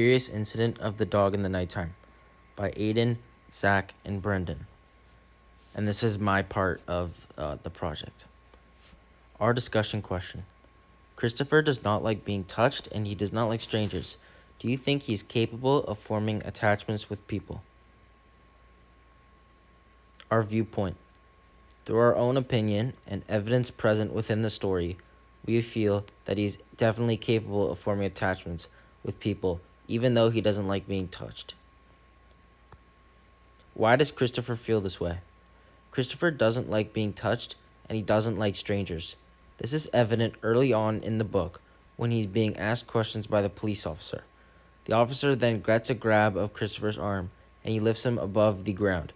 Mysterious Incident of the Dog in the Nighttime by Aiden, Zach, and Brendan. And this is my part of the project. Our discussion question. Christopher does not like being touched and he does not like strangers. Do you think he's capable of forming attachments with people? Our viewpoint. Through our own opinion and evidence present within the story, we feel that he's definitely capable of forming attachments with people, even though he doesn't like being touched. Why does Christopher feel this way? Christopher doesn't like being touched, and he doesn't like strangers. This is evident early on in the book when he's being asked questions by the police officer. The officer then gets a grab of Christopher's arm, and he lifts him above the ground.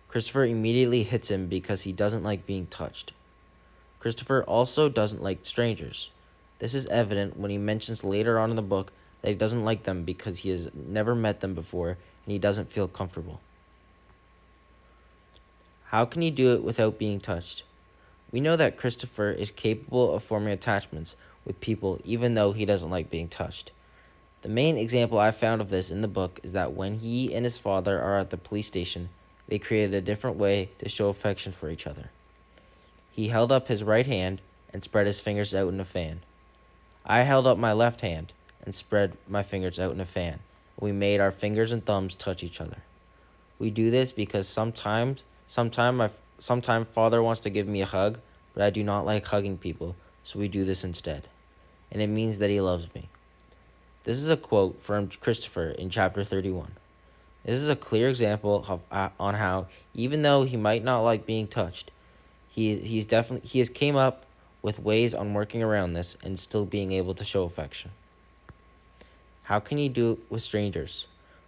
Christopher immediately hits him because he doesn't like being touched. Christopher also doesn't like strangers. This is evident when he mentions later on in the book that he doesn't like them because he has never met them before and he doesn't feel comfortable. How can he do it without being touched? We know that Christopher is capable of forming attachments with people even though he doesn't like being touched. The main example I found of this in the book is that when he and his father are at the police station, they created a different way to show affection for each other. He held up his right hand and spread his fingers out in a fan. I held up my left hand and spread my fingers out in a fan. We made our fingers and thumbs touch each other. We do this because sometimes father wants to give me a hug, but I do not like hugging people, so we do this instead. And it means that he loves me. This is a quote from Christopher in chapter 31. This is a clear example of on how, even though he might not like being touched, he has came up with ways on working around this and still being able to show affection. How can he do it with strangers?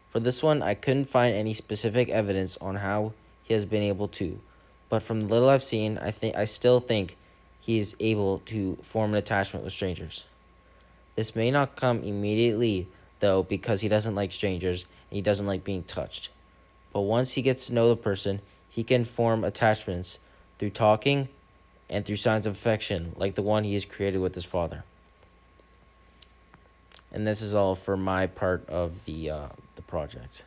For this one, I couldn't find any specific evidence on how he has been able to, but from the little I've seen, I still think he is able to form an attachment with strangers. This may not come immediately, though, because he doesn't like strangers and he doesn't like being touched. But once he gets to know the person, he can form attachments through talking and through signs of affection, like the one he has created with his father. And this is all for my part of the project.